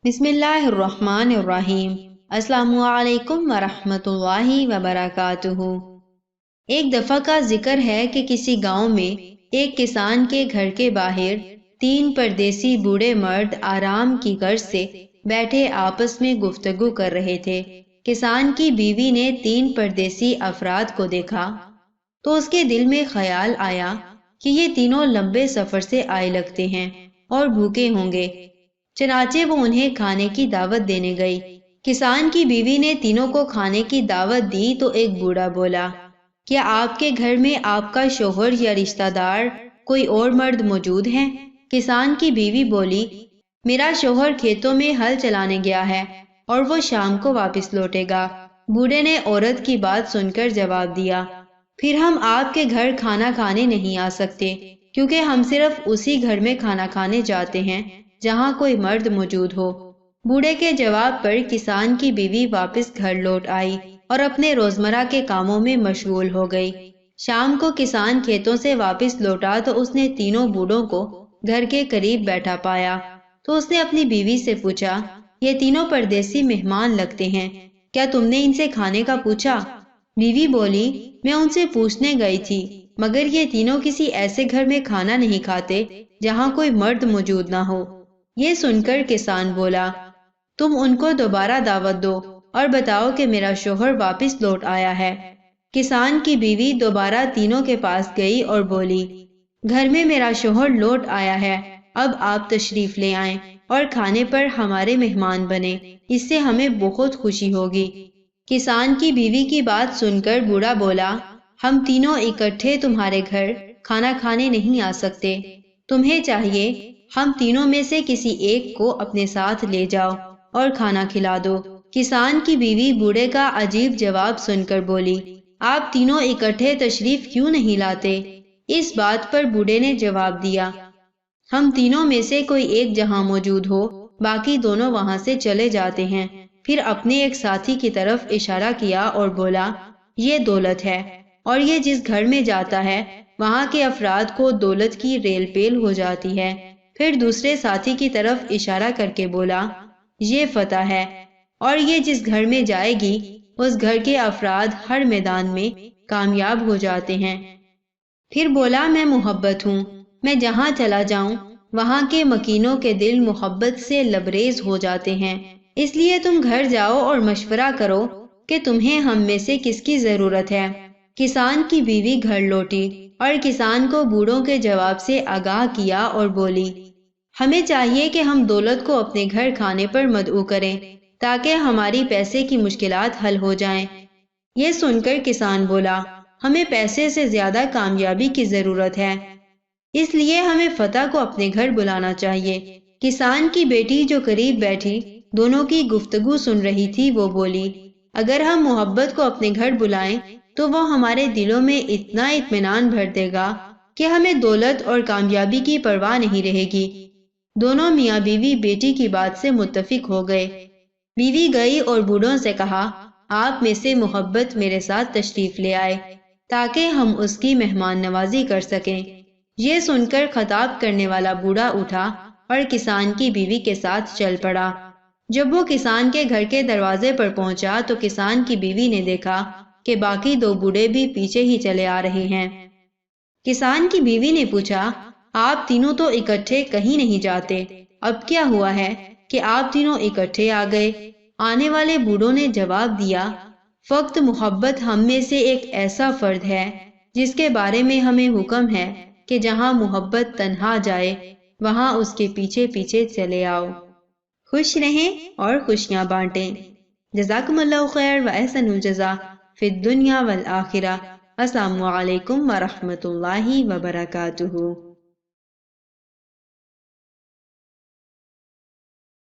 بسم اللہ الرحمن الرحیم۔ السلام علیکم ورحمۃ اللہ وبرکاتہ۔ ایک دفعہ کا ذکر ہے کہ کسی گاؤں میں ایک کسان کے گھر کے باہر 3 پردیسی بوڑھے مرد آرام کی غرض سے بیٹھے آپس میں گفتگو کر رہے تھے۔ کسان کی بیوی نے 3 پردیسی افراد کو دیکھا تو اس کے دل میں خیال آیا کہ یہ تینوں لمبے سفر سے آئے لگتے ہیں اور بھوکے ہوں گے، چنانچہ وہ انہیں کھانے کی دعوت دینے گئی۔ کسان کی بیوی نے تینوں کو کھانے کی دعوت دی تو ایک بوڑھا بولا، کیا آپ کے گھر میں آپ کا شوہر یا رشتہ دار کوئی اور مرد موجود ہیں؟ کسان کی بیوی بولی، میرا شوہر کھیتوں میں ہل چلانے گیا ہے اور وہ شام کو واپس لوٹے گا۔ بوڑھے نے عورت کی بات سن کر جواب دیا، پھر ہم آپ کے گھر کھانا کھانے نہیں آ سکتے، کیونکہ ہم صرف اسی گھر میں کھانا کھانے جاتے ہیں جہاں کوئی مرد موجود ہو۔ بوڑھے کے جواب پر کسان کی بیوی واپس گھر لوٹ آئی اور اپنے روزمرہ کے کاموں میں مشغول ہو گئی۔ شام کو کسان کھیتوں سے واپس لوٹا تو اس نے تینوں بوڑھوں کو گھر کے قریب بیٹھا پایا تو اس نے اپنی بیوی سے پوچھا، یہ تینوں پردیسی مہمان لگتے ہیں، کیا تم نے ان سے کھانے کا پوچھا؟ بیوی بولی، میں ان سے پوچھنے گئی تھی، مگر یہ تینوں کسی ایسے گھر میں کھانا نہیں کھاتے جہاں کوئی مرد موجود نہ ہو۔ یہ سن کر کسان بولا، تم ان کو دوبارہ دعوت دو اور بتاؤ کہ میرا شوہر واپس لوٹ آیا ہے۔ کسان کی بیوی دوبارہ تینوں کے پاس گئی اور بولی، گھر میں میرا شوہر لوٹ آیا ہے، اب آپ تشریف لے آئیں اور کھانے پر ہمارے مہمان بنے، اس سے ہمیں بہت خوشی ہوگی۔ کسان کی بیوی کی بات سن کر بوڑھا بولا، ہم تینوں اکٹھے تمہارے گھر کھانا کھانے نہیں آ سکتے، تمہیں چاہیے ہم تینوں میں سے کسی ایک کو اپنے ساتھ لے جاؤ اور کھانا کھلا دو۔ کسان کی بیوی بوڑھے کا عجیب جواب سن کر بولی، آپ تینوں اکٹھے تشریف کیوں نہیں لاتے؟ اس بات پر بوڑھے نے جواب دیا، ہم تینوں میں سے کوئی ایک جہاں موجود ہو، باقی دونوں وہاں سے چلے جاتے ہیں۔ پھر اپنے ایک ساتھی کی طرف اشارہ کیا اور بولا، یہ دولت ہے، اور یہ جس گھر میں جاتا ہے وہاں کے افراد کو دولت کی ریل پیل ہو جاتی ہے۔ پھر دوسرے ساتھی کی طرف اشارہ کر کے بولا، یہ فتح ہے، اور یہ جس گھر میں جائے گی اس گھر کے افراد ہر میدان میں کامیاب ہو جاتے ہیں۔ پھر بولا، میں محبت ہوں، میں جہاں چلا جاؤں وہاں کے مکینوں کے دل محبت سے لبریز ہو جاتے ہیں، اس لیے تم گھر جاؤ اور مشورہ کرو کہ تمہیں ہم میں سے کس کی ضرورت ہے۔ کسان کی بیوی گھر لوٹی اور کسان کو بوڑھوں کے جواب سے آگاہ کیا اور بولی، ہمیں چاہیے کہ ہم دولت کو اپنے گھر کھانے پر مدعو کریں تاکہ ہماری پیسے کی مشکلات حل ہو جائیں۔ یہ سن کر کسان بولا، ہمیں پیسے سے زیادہ کامیابی کی ضرورت ہے، اس لیے ہمیں فتح کو اپنے گھر بلانا چاہیے۔ کسان کی بیٹی جو قریب بیٹھی دونوں کی گفتگو سن رہی تھی وہ بولی، اگر ہم محبت کو اپنے گھر بلائیں تو وہ ہمارے دلوں میں اتنا اطمینان بھر دے گا کہ ہمیں دولت اور کامیابی کی پرواہ نہیں رہے گی۔ دونوں میاں بیوی بیٹی کی بات سے متفق ہو گئے۔ بیوی گئی اور بوڑھوں سے کہا، آپ میں سے محبت میرے ساتھ تشریف لے آئے تاکہ ہم اس کی مہمان نوازی کر سکیں۔ یہ سن کر خطاب کرنے والا بوڑھا اٹھا اور کسان کی بیوی کے ساتھ چل پڑا۔ جب وہ کسان کے گھر کے دروازے پر پہنچا تو کسان کی بیوی نے دیکھا کہ باقی 2 بوڑھے بھی پیچھے ہی چلے آ رہے ہیں۔ کسان کی بیوی نے پوچھا، آپ تینوں تو اکٹھے کہیں نہیں جاتے، اب کیا ہوا ہے کہ آپ تینوں اکٹھے آ گئے؟ آنے والے بوڑھوں نے جواب دیا، فقط محبت ہم میں سے ایک ایسا فرد ہے جس کے بارے میں ہمیں حکم ہے کہ جہاں محبت تنہا جائے وہاں اس کے پیچھے پیچھے چلے آؤ۔ خوش رہیں اور خوشیاں بانٹیں۔ جزاکم اللہ خیر و احسن الجزا فی الدنیا والآخرہ۔ السلام علیکم ورحمۃ اللہ وبرکاتہ۔